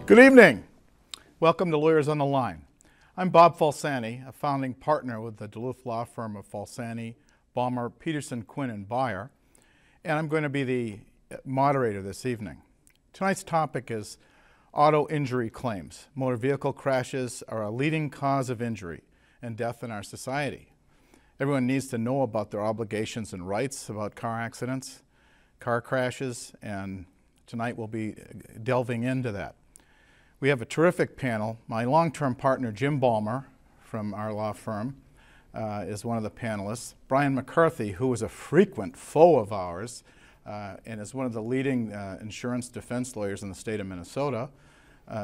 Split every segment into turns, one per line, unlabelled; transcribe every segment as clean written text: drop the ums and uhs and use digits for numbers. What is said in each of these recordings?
Good evening. Welcome to Lawyers on the Line. I'm Bob Falsani, a founding partner with the Duluth law firm of Falsani, Ballmer, Peterson, Quinn, and Beyer, and I'm going to be the moderator this evening. Tonight's topic is auto injury claims. Motor vehicle crashes are a leading cause of injury and death in our society. Everyone needs to know about their obligations and rights about car accidents, car crashes, and tonight we'll be delving into that. We have a terrific panel. My long-term partner, Jim Ballmer, from our law firm, is one of the panelists. Brian McCarthy, who is a frequent foe of ours and is one of the leading insurance defense lawyers in the state of Minnesota,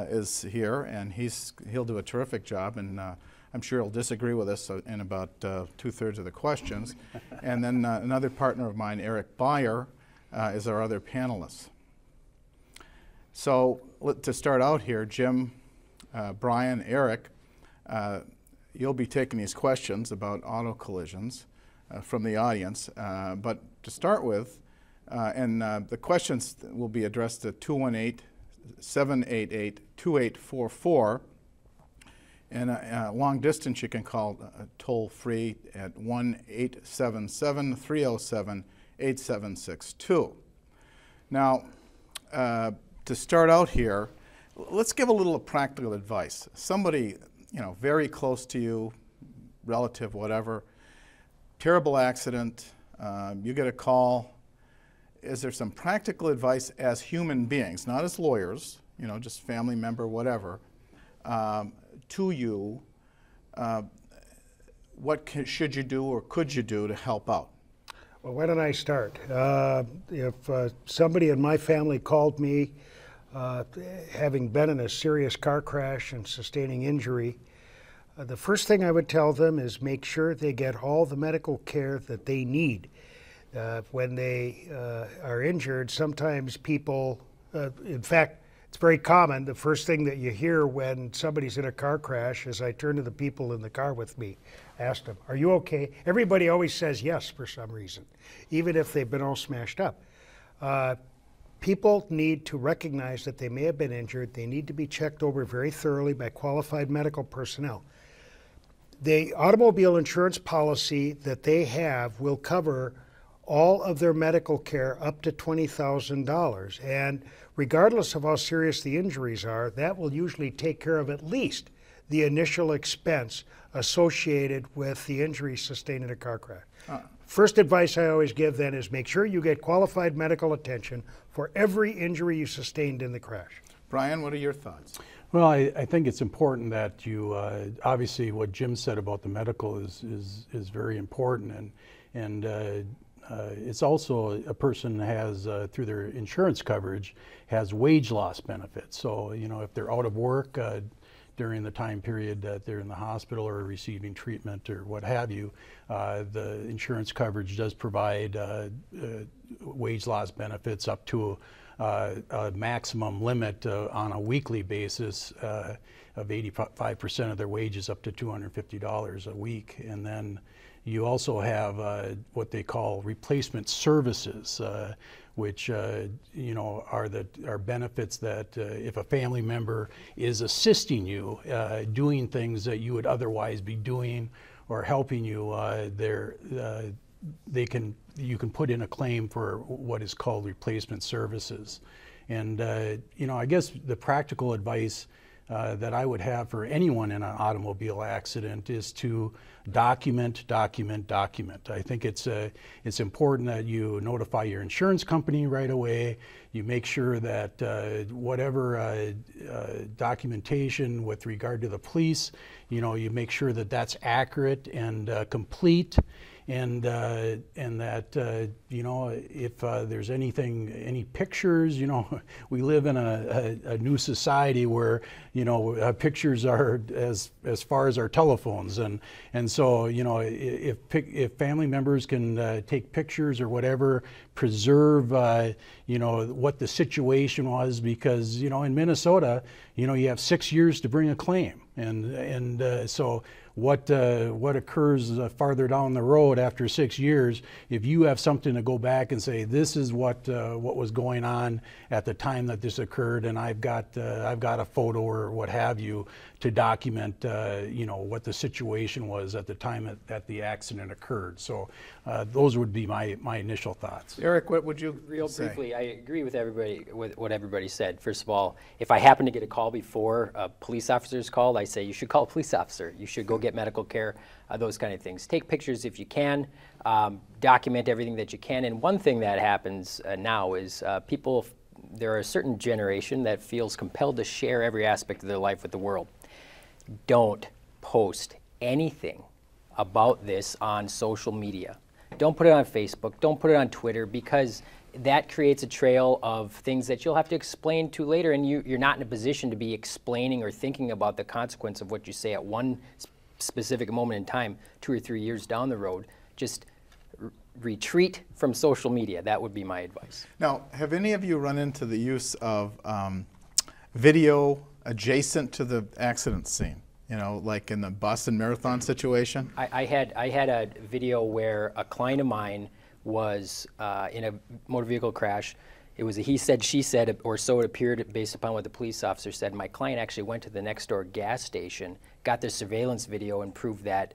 is here, and he'll do a terrific job, and I'm sure he'll disagree with us in about 2/3 of the questions. And then another partner of mine, Eric Beyer, is our other panelist. So to start out here, Jim, Brian, Eric, you'll be taking these questions about auto collisions from the audience. But to start with, the questions will be addressed to 218-788-2844. And long distance, you can call toll-free at 1-877-307-8762. Now, to start out here, let's give a little practical advice. Somebody, very close to you, relative, whatever, terrible accident, you get a call. Is there some practical advice as human beings, not as lawyers, just family member, whatever, to you? What should you do or could you do to help out?
Well, why don't I start? If somebody in my family called me having been in a serious car crash and sustaining injury, the first thing I would tell them is make sure they get all the medical care that they need. When they are injured, sometimes people, in fact, it's very common, the first thing that you hear when somebody's in a car crash is I turn to the people in the car with me, ask them, are you okay? Everybody always says yes for some reason, even if they've been all smashed up. People need to recognize that they may have been injured. They need to be checked over very thoroughly by qualified medical personnel. The automobile insurance policy that they have will cover all of their medical care up to $20,000. And regardless of how serious the injuries are, that will usually take care of at least the initial expense associated with the injury sustained in a car crash. First advice I always give then is make sure you get qualified medical attention for every injury you sustained in the crash.
Brian, what are your thoughts?
Well, I think it's important that you, obviously what Jim said about the medical is very important, and it's also a person has, through their insurance coverage, has wage loss benefits. So, if they're out of work during the time period that they're in the hospital or receiving treatment or what have you, the insurance coverage does provide wage loss benefits up to a maximum limit on a weekly basis of 85% of their wages, up to $250 a week. And then you also have what they call replacement services, which are benefits that if a family member is assisting you doing things that you would otherwise be doing or helping you, you can put in a claim for what is called replacement services. And I guess the practical advice that I would have for anyone in an automobile accident is to document. I think it's important that you notify your insurance company right away. You make sure that whatever documentation with regard to the police, you make sure that that's accurate and complete. And that if there's any pictures, we live in a new society where pictures are as far as our telephones, and so if family members can take pictures or whatever, preserve what the situation was, because in Minnesota you have 6 years to bring a claim, and so what occurs farther down the road after 6 years, if you have something to go back and say, this is what was going on at the time that this occurred, and I've got a photo or what have you to document what the situation was at the time that the accident occurred. So those would be my initial thoughts.
Eric, what would you
Real
say?
briefly, I agree with everybody, with what everybody said. First of all, if I happen to get a call before a police officer is called, I say you should call a police officer. You should go get medical care, those kind of things. Take pictures if you can, document everything that you can. And one thing that happens now is there are a certain generation that feels compelled to share every aspect of their life with the world. Don't post anything about this on social media. Don't put it on Facebook, don't put it on Twitter, because that creates a trail of things that you'll have to explain to later, and you're not in a position to be explaining or thinking about the consequence of what you say at one specific moment in time, 2 or 3 years down the road. Just retreat from social media. That would be my advice.
Now, have any of you run into the use of video adjacent to the accident scene? You know, like in the Boston Marathon situation?
I had a video where a client of mine was in a motor vehicle crash. It was a he said, she said, or so it appeared based upon what the police officer said. My client actually went to the next door gas station, got the surveillance video, and proved that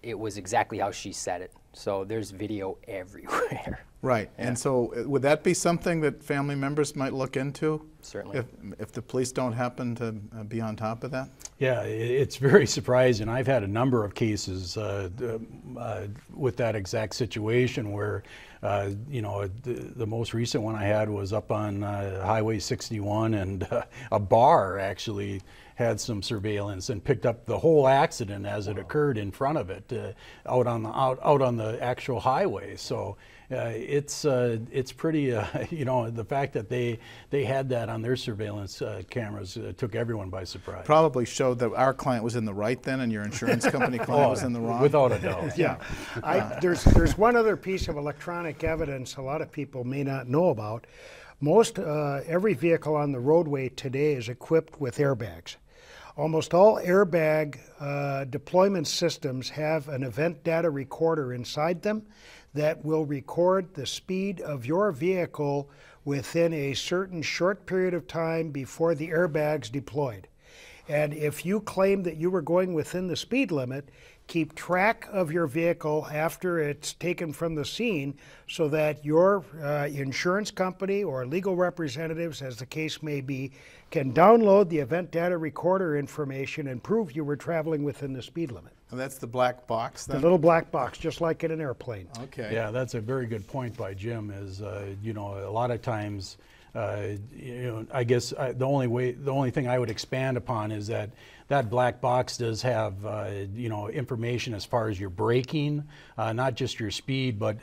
it was exactly how she said it. So there's video everywhere.
Right. Yeah. And so would that be something that family members might look into?
Certainly.
If the police don't happen to be on top of that?
Yeah, it's very surprising. I've had a number of cases with that exact situation where, the most recent one I had was up on Highway 61, and a bar actually had some surveillance and picked up the whole accident as it occurred in front of it, out on the actual highway. So it's pretty, the fact that they had that on their surveillance cameras took everyone by surprise.
Probably showed that our client was in the right then and your insurance company client was in the wrong.
Without a doubt.
Yeah. There's one other piece of electronic evidence a lot of people may not know about. Every vehicle on the roadway today is equipped with airbags. Almost all airbag deployment systems have an event data recorder inside them that will record the speed of your vehicle within a certain short period of time before the airbags deployed. And if you claim that you were going within the speed limit, keep track of your vehicle after it's taken from the scene so that your insurance company or legal representatives, as the case may be, can download the event data recorder information and prove you were traveling within the speed limit.
And that's the black box then?
The little black box, just like in an airplane.
Okay.
Yeah, that's a very good point by Jim. Is a lot of times, I guess the only thing I would expand upon is that black box does have information as far as your braking, not just your speed, but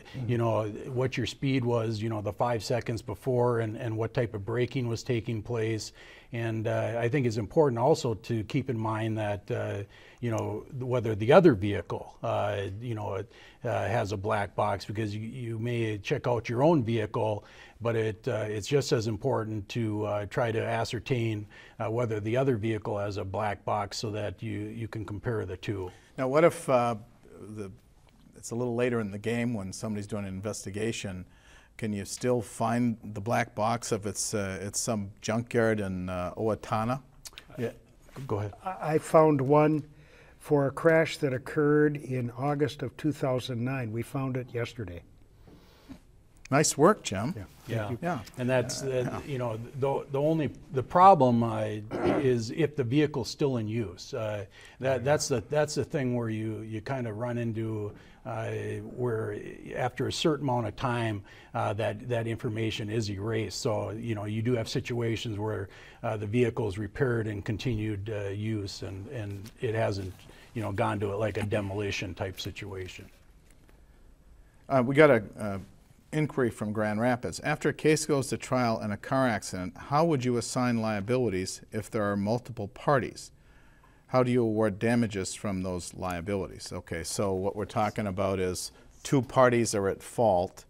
what your speed was, the 5 seconds before, and what type of braking was taking place. And I think it's important also to keep in mind that whether the other vehicle has a black box, because you may check out your own vehicle, but it's just as important to try to ascertain whether the other vehicle has a black box so that you can compare the two.
Now, what if it's a little later in the game when somebody's doing an investigation? Can you still find the black box if it's some junkyard in Owatonna?
Yeah, go ahead.
I found one for a crash that occurred in August of 2009. We found it yesterday.
Nice work, Jim.
Yeah. And that's the problem is if the vehicle's still in use. That's the thing where you kind of run into where after a certain amount of time that information is erased. So you do have situations where the vehicle is repaired and continued use, and it hasn't gone to like a demolition type situation.
We got a inquiry from Grand Rapids. After a case goes to trial in a car accident, how would you assign liabilities if there are multiple parties? How do you award damages from those liabilities? Okay, so what we're talking about is two parties are at fault,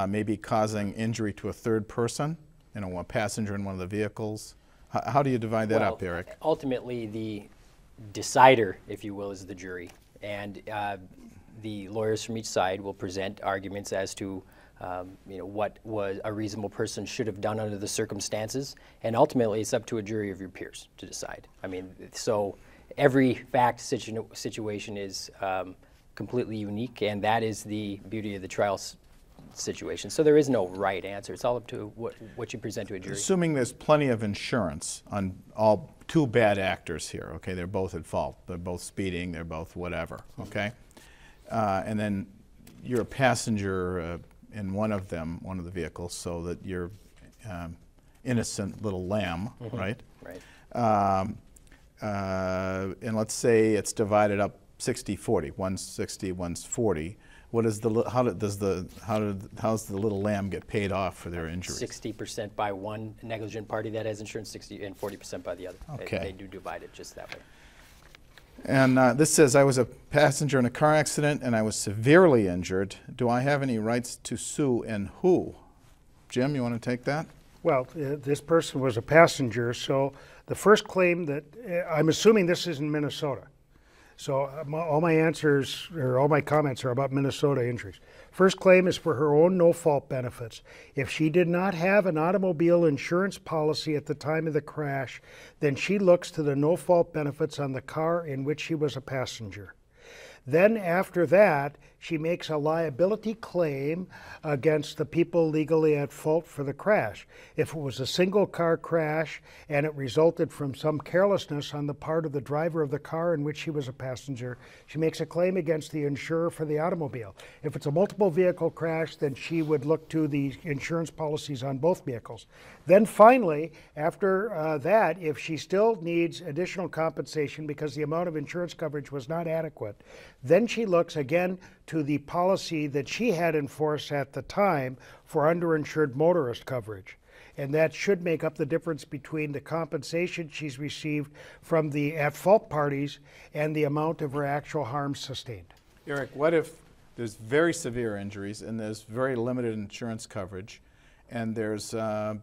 maybe causing injury to a third person, a passenger in one of the vehicles. How do you divide that up, Eric?
Ultimately, decider, if you will, is the jury. And the lawyers from each side will present arguments as to what was a reasonable person should have done under the circumstances, and ultimately it's up to a jury of your peers to decide. I mean, so every fact situation is completely unique, and that is the beauty of the trial situation. So there is no right answer. It's all up to what you present to a jury.
Assuming there's plenty of insurance on all two bad actors here, okay, they're both at fault. They're both speeding, they're both whatever, okay? And then you're a passenger in one of the vehicles, so that you're innocent little lamb, right?
Right.
And let's say it's divided up 60-40, one's 60, one's 40. What is how's the little lamb get paid off for their injuries?
60% by one negligent party that has insurance, 60 and 40% by the other.
Okay.
They do divide it just that way.
And this says, I was a passenger in a car accident and I was severely injured. Do I have any rights to sue, and who? Jim, you want to take that?
Well, this person was a passenger, so the first claim that, I'm assuming this is in Minnesota. So all my answers, or all my comments are about Minnesota injuries. First claim is for her own no-fault benefits. If she did not have an automobile insurance policy at the time of the crash, then she looks to the no-fault benefits on the car in which she was a passenger. Then after that, she makes a liability claim against the people legally at fault for the crash. If it was a single car crash and it resulted from some carelessness on the part of the driver of the car in which she was a passenger, she makes a claim against the insurer for the automobile. If it's a multiple vehicle crash, then she would look to the insurance policies on both vehicles. Then finally, after that, if she still needs additional compensation because the amount of insurance coverage was not adequate, then she looks again to the policy that she had in force at the time for underinsured motorist coverage. And that should make up the difference between the compensation she's received from the at-fault parties and the amount of her actual harm sustained.
Eric, what if there's very severe injuries and there's very limited insurance coverage and there's no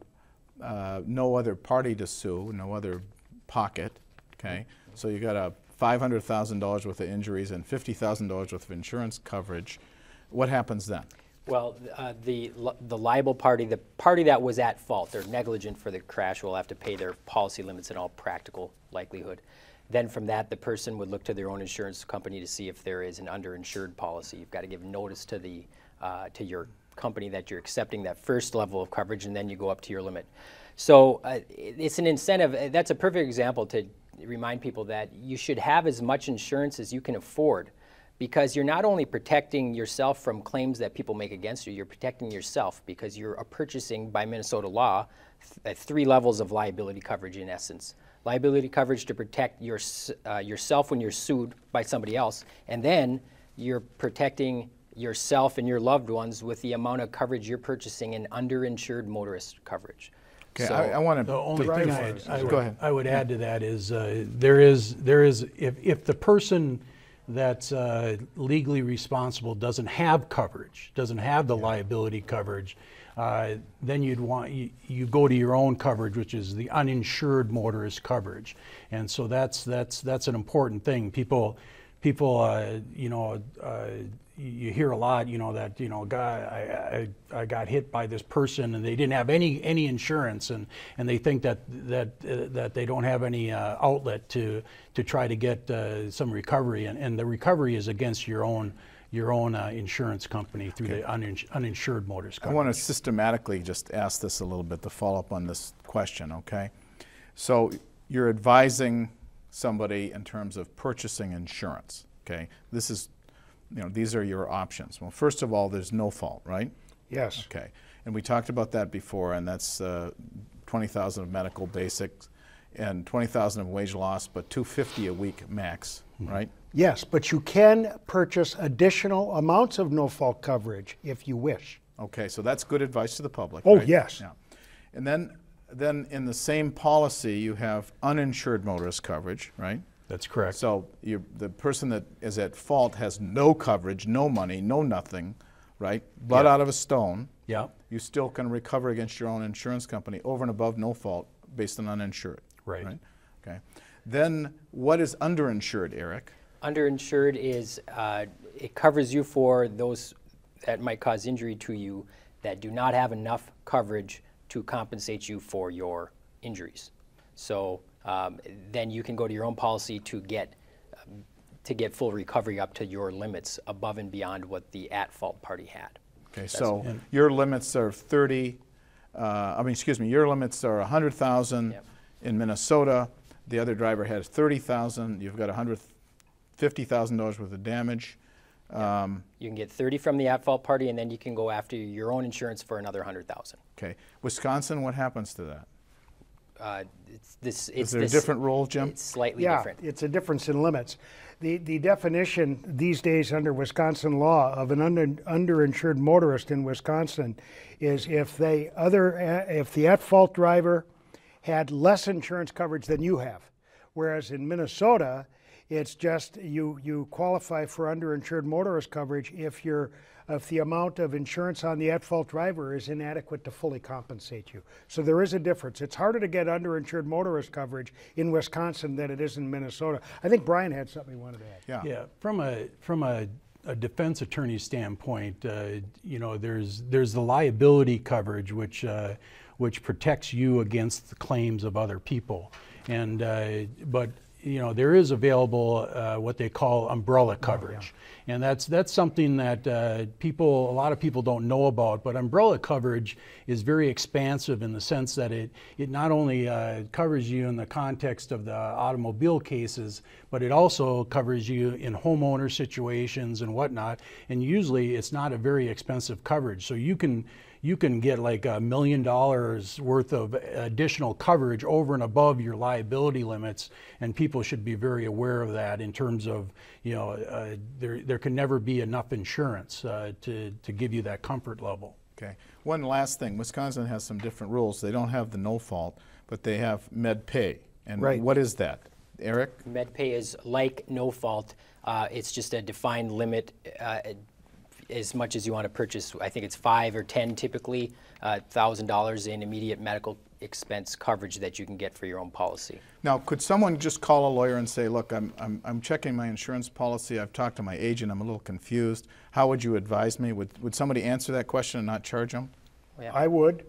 other party to sue, no other pocket, okay? So you got a $500,000 worth of injuries and $50,000 worth of insurance coverage. What happens then?
Well, the liable party, the party that was at fault, they're negligent for the crash, will have to pay their policy limits in all practical likelihood. Then from that, the person would look to their own insurance company to see if there is an underinsured policy. You've got to give notice to the to your company that you're accepting that first level of coverage, and then you go up to your limit. So it's an incentive. That's a perfect example to remind people that you should have as much insurance as you can afford, because you're not only protecting yourself from claims that people make against you, you're protecting yourself because you're purchasing, by Minnesota law, 3 levels of liability coverage in essence. Liability coverage to protect yourself when you're sued by somebody else, and then you're protecting yourself and your loved ones with the amount of coverage you're purchasing in underinsured motorist coverage.
Okay,
So,
I want to.
The only thing
Go ahead.
I would add to that is there is if the person that's legally responsible doesn't have coverage, doesn't have the liability coverage, then you go to your own coverage, which is the uninsured motorist coverage, and so that's an important thing. People you hear a lot, that, I got hit by this person and they didn't have any insurance, and they think that they don't have any outlet to try to get some recovery, and the recovery is against your own insurance company through the uninsured motorist coverage.
I want to systematically just ask this a little bit to follow up on this question, okay? So you're advising somebody in terms of purchasing insurance, okay? This is, these are your options. Well, first of all, there's no fault, right?
Yes.
Okay, and we talked about that before, and that's $20,000 of medical basics and $20,000 of wage loss, but $250 a week max, right?
Yes, but you can purchase additional amounts of no-fault coverage if you wish.
Okay, so that's good advice to the public.
Oh,
right?
yes.
Yeah. And then in the same policy, you have uninsured motorist coverage, right?
That's correct.
So the person that is at fault has no coverage, no money, no nothing, right? Blood out of a stone.
Yeah.
You still can recover against your own insurance company over and above no fault based on uninsured.
Right.
Okay. Then what is underinsured, Eric?
Underinsured is it covers you for those that might cause injury to you that do not have enough coverage to compensate you for your injuries. So then you can go to your own policy to get full recovery up to your limits above and beyond what the at-fault party had.
Okay, so your limits are 30. Your limits are 100,000 in Minnesota. The other driver has 30,000. You've got $150,000 worth of damage.
You can get 30 from the at-fault party, and then you can go after your own insurance for another 100,000.
Okay, Wisconsin, what happens to that?
Is
there a different rule, Jim?
It's slightly different.
Yeah, it's a difference in limits. The definition these days under Wisconsin law of an underinsured motorist in Wisconsin is if the at-fault driver had less insurance coverage than you have, whereas in Minnesota, it's just you qualify for underinsured motorist coverage if the amount of insurance on the at-fault driver is inadequate to fully compensate you. So there is a difference. It's harder to get underinsured motorist coverage in Wisconsin than it is in Minnesota. I think Brian had something he wanted to add.
Yeah.
Yeah. From a defense attorney standpoint, there's the liability coverage which protects you against the claims of other people, and but there is available what they call umbrella coverage, and that's something that a lot of people don't know about. But umbrella coverage is very expansive in the sense that it not only covers you in the context of the automobile cases, but it also covers you in homeowner situations and whatnot. And usually, it's not a very expensive coverage, so you can get like $1 million worth of additional coverage over and above your liability limits, and people should be very aware of that in terms of, there can never be enough insurance to give you that comfort level.
Okay. One last thing, Wisconsin has some different rules. They don't have the no fault, but they have med pay. And what is that? Eric?
Med pay is like no fault. It's just a defined limit. As much as you want to purchase, I think it's 5 or 10 typically, $1,000 in immediate medical expense coverage that you can get for your own policy.
Now, could someone just call a lawyer and say, look, I'm checking my insurance policy, I've talked to my agent, I'm a little confused. How would you advise me? Would somebody answer that question and not charge them?
Yeah.
I would.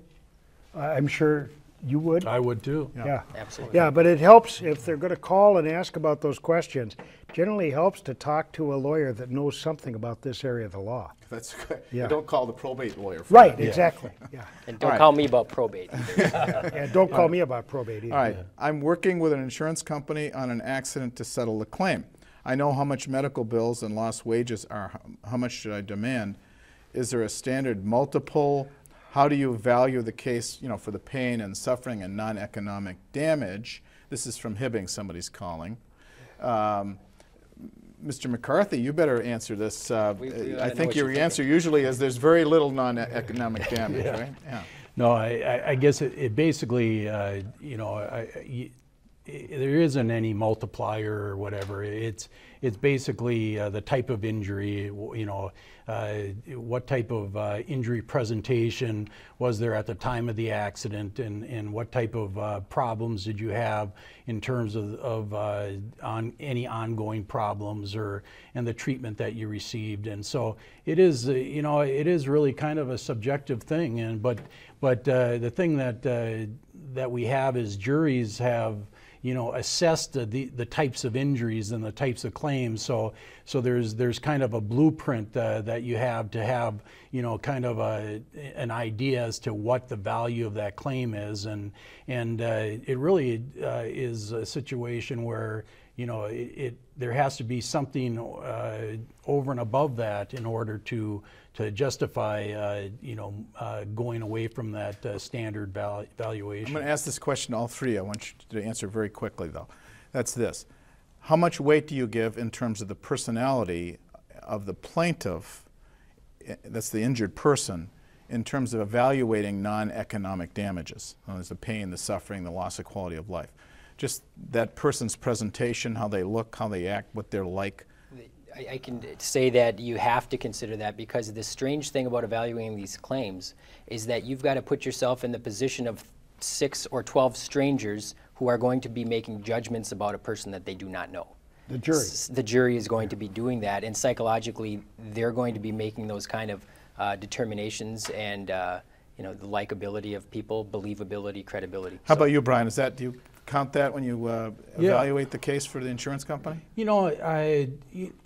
I'm sure you would.
I would too.
Yeah.
Absolutely.
Yeah, but it helps if they're going to call and ask about those questions. Generally helps to talk to a lawyer that knows something about this area of the law.
That's good.
Yeah.
Don't call the probate lawyer for
Right,
that.
exactly. Yeah.
And don't call me about probate either.
And don't call me about probate either.
All right. I'm working with an insurance company on an accident to settle the claim. I know how much medical bills and lost wages are. How much should I demand? Is there a standard multiple? How do you value the case, for the pain and suffering and non-economic damage? This is from Hibbing, somebody's calling. Mr. McCarthy, you better answer this. I think your answer usually is there's very little non-economic damage, right? Yeah.
No, I guess it basically, there isn't any multiplier or whatever. It's basically the type of injury, what type of injury presentation was there at the time of the accident, and what type of problems did you have in terms of any ongoing problems and the treatment that you received. And so it is, it is really kind of a subjective thing. But the thing that we have is juries have assessed the types of injuries and the types of claims. So there's kind of a blueprint that you have to have, kind of an idea as to what the value of that claim is. And it really is a situation where, there has to be something over and above that in order to justify, going away from that standard valuation.
I'm going to ask this question to all three. I want you to answer very quickly, though. That's this. How much weight do you give in terms of the personality of the plaintiff, that's the injured person, in terms of evaluating non-economic damages? There's the pain, the suffering, the loss of quality of life. Just that person's presentation, how they look, how they act, what they're like.
I can say that you have to consider that, because the strange thing about evaluating these claims is that you've got to put yourself in the position of 6 or 12 strangers who are going to be making judgments about a person that they do not know.
The jury.
The jury is going to be doing that, and psychologically, they're going to be making those kind of determinations and you know, the likability of people, believability, credibility.
How about you, Brian? Do you count that when you evaluate the case for the insurance company?
You know,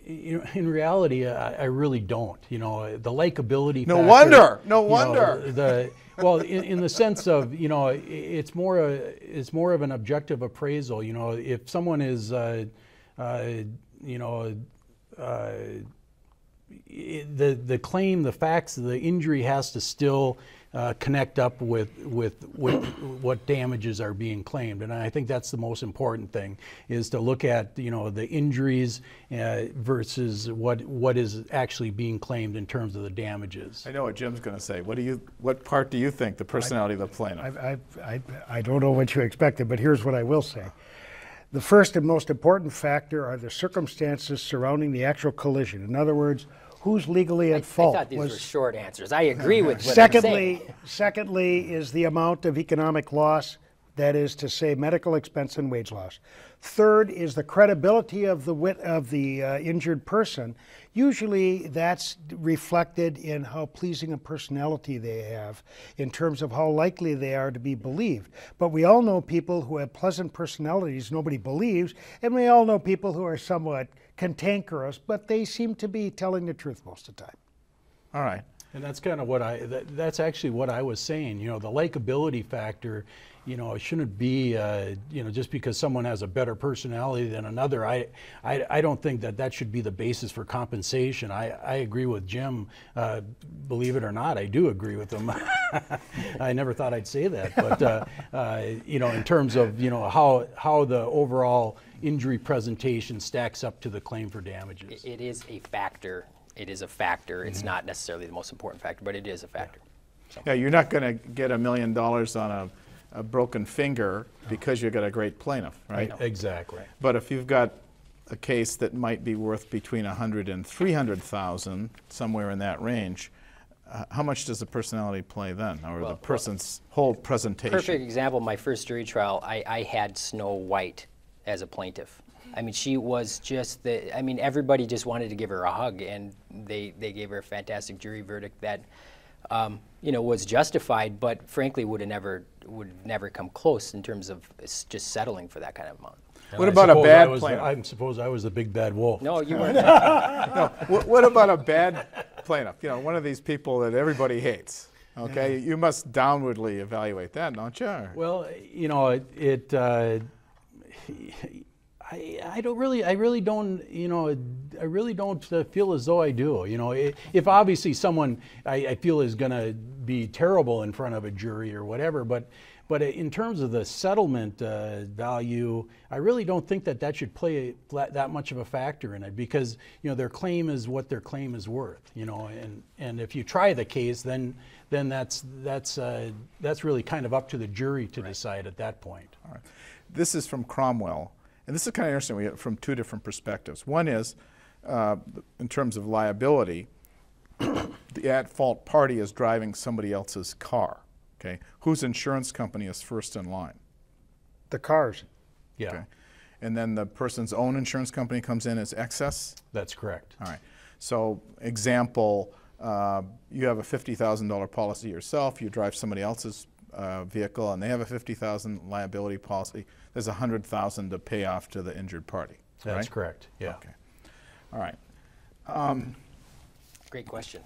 in reality, I really don't. You know, the likability.
No
factor,
wonder. No
you
wonder.
know, well, in the sense of, you know, it's more of an objective appraisal. You know, if someone is, you know, the claim, the facts, the injury has to still connect up with what damages are being claimed, and I think that's the most important thing, is to look at, you know, the injuries versus what is actually being claimed in terms of the damages.
I know what Jim's going to say. What part do you think the personality of the plaintiff?
I don't know what you expected, but here's what I will say. The first and most important factor are the circumstances surrounding the actual collision. In other words, who's legally at fault?
I thought these were short answers. I agree with what you're saying.
Secondly is the amount of economic loss, that is to say medical expense and wage loss. Third is the credibility of the injured person. Usually that's reflected in how pleasing a personality they have in terms of how likely they are to be believed. But we all know people who have pleasant personalities nobody believes, and we all know people who are somewhat cantankerous, but they seem to be telling the truth most of the time.
All right.
And that's kind of what that's actually what I was saying. You know, the likability factor, you know, it shouldn't be, you know, just because someone has a better personality than another. I don't think that should be the basis for compensation. I agree with Jim. Believe it or not, I do agree with him. I never thought I'd say that, but you know, in terms of, you know, how the overall injury presentation stacks up to the claim for damages.
It is a factor. It is a factor. Mm-hmm. It's not necessarily the most important factor, but it is a factor.
So. Yeah, you're not going to get $1 million on a broken finger because you've got a great plaintiff, right?
Exactly.
But if you've got a case that might be worth between $100,000 and $300,000, somewhere in that range, how much does the personality play then, or the person's whole presentation?
Perfect example. My first jury trial, I had Snow White as a plaintiff. I mean, she was just I mean, everybody just wanted to give her a hug, and they gave her a fantastic jury verdict that, you know, was justified, but frankly would never come close in terms of just settling for that kind of amount.
What about a bad plaintiff?
I suppose I was the big bad wolf.
No, you weren't.
No. What about a bad plaintiff? You know, one of these people that everybody hates. Okay, you must downwardly evaluate that, don't you? Well,
you know, I really don't, you know, I really don't feel as though I do. You know, if obviously someone I feel is going to be terrible in front of a jury or whatever, but in terms of the settlement value, I really don't think that should play that much of a factor in it, because, you know, their claim is what their claim is worth. You know, and if you try the case, then that's really kind of up to the jury to decide at that point.
All right. This is from Cromwell. And this is kind of interesting. We get from two different perspectives. One is, in terms of liability, the at-fault party is driving somebody else's car. Okay, whose insurance company is first in line?
The cars.
Yeah.
Okay. And then the person's own insurance company comes in as excess?
That's correct.
All right. So, example, you have a $50,000 policy yourself. You drive somebody else's vehicle, and they have a $50,000 liability policy. There's $100,000 to pay off to the injured party.
That's
right?
correct. Yeah.
Okay. All right.
Great question.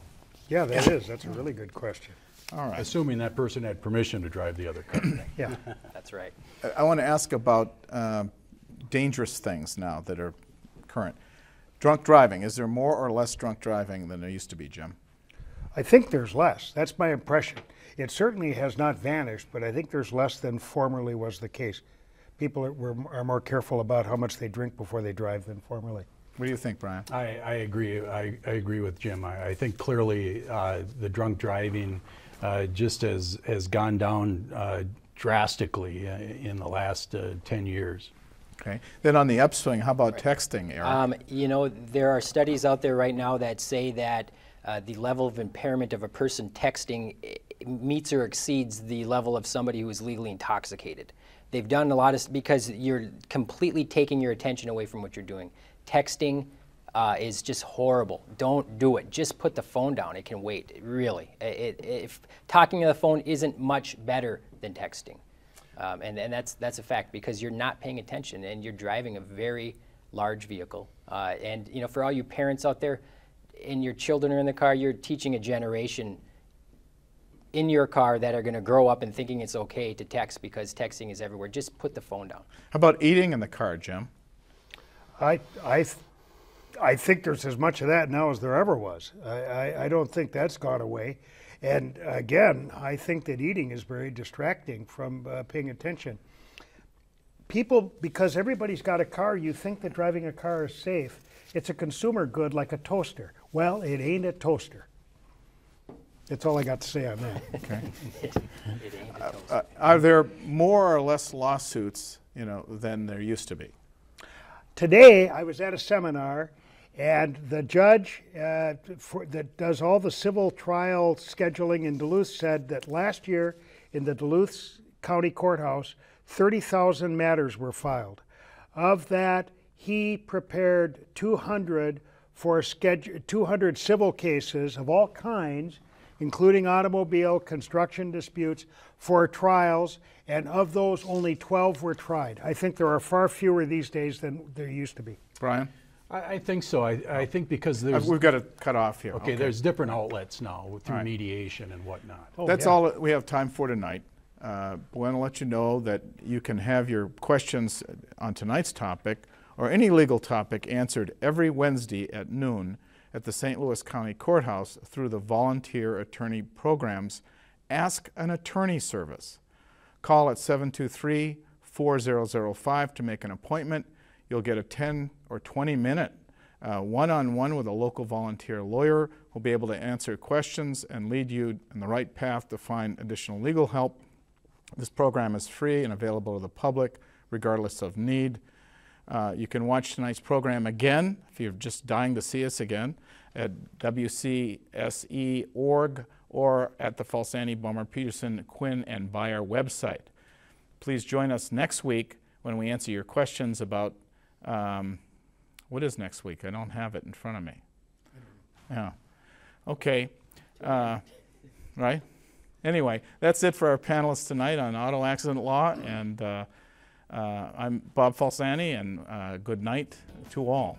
Yeah, that is. That's a really good question.
All right.
Assuming that person had permission to drive the other car.
Yeah.
That's right.
I want to ask about dangerous things now that are current. Drunk driving. Is there more or less drunk driving than there used to be, Jim?
I think there's less. That's my impression. It certainly has not vanished, but I think there's less than formerly was the case. People are more careful about how much they drink before they drive than formerly.
What do you think, Brian?
I agree. I agree with Jim. I think clearly the drunk driving just has gone down drastically in the last 10 years.
Okay. Then on the upswing, how about texting, Eric?
You know, there are studies out there right now that say that the level of impairment of a person texting meets or exceeds the level of somebody who is legally intoxicated. They've done a lot of, because you're completely taking your attention away from what you're doing. Texting is just horrible. Don't do it. Just put the phone down. It can wait, really. If talking on the phone isn't much better than texting. And that's a fact, because you're not paying attention and you're driving a very large vehicle. And you know, for all you parents out there, and your children are in the car, you're teaching a generation in your car that are going to grow up and thinking it's okay to text because texting is everywhere. Just put the phone down.
How about eating in the car, Jim?
I think there's as much of that now as there ever was. I don't think that's gone away. And again, I think that eating is very distracting from paying attention. People, because everybody's got a car, you think that driving a car is safe. It's a consumer good like a toaster. Well, it ain't a toaster. That's all I got to say on that.
Okay.
It ain't a toaster.
Are there more or less lawsuits, you know, than there used to be?
Today, I was at a seminar, and the judge that does all the civil trial scheduling in Duluth said that last year in the Duluth County Courthouse, 30,000 matters were filed. Of that, he prepared 200 civil cases of all kinds, including automobile, construction disputes, for trials, and of those, only 12 were tried. I think there are far fewer these days than there used to be.
Brian?
I think so. I think because there's...
We've got to cut off here.
Okay, there's different outlets now through
All right.
mediation and whatnot.
Oh,
That's
yeah.
all we have time for tonight. I want to let you know that you can have your questions on tonight's topic or any legal topic answered every Wednesday at noon at the St. Louis County Courthouse through the Volunteer Attorney Program's Ask an Attorney service. Call at 723-4005 to make an appointment. You'll get a 10 or 20-minute one-on-one with a local volunteer lawyer who'll be able to answer questions and lead you in the right path to find additional legal help. This program is free and available to the public regardless of need. You can watch tonight's program again if you're just dying to see us again at WCSE.org or at the Falsani, Bummer, Peterson, Quinn, and Beyer website. Please join us next week when we answer your questions about what is next week? I don't have it in front of me. Yeah. Okay. Right? Anyway, that's it for our panelists tonight on auto accident law, and I'm Bob Falsani, and good night to all.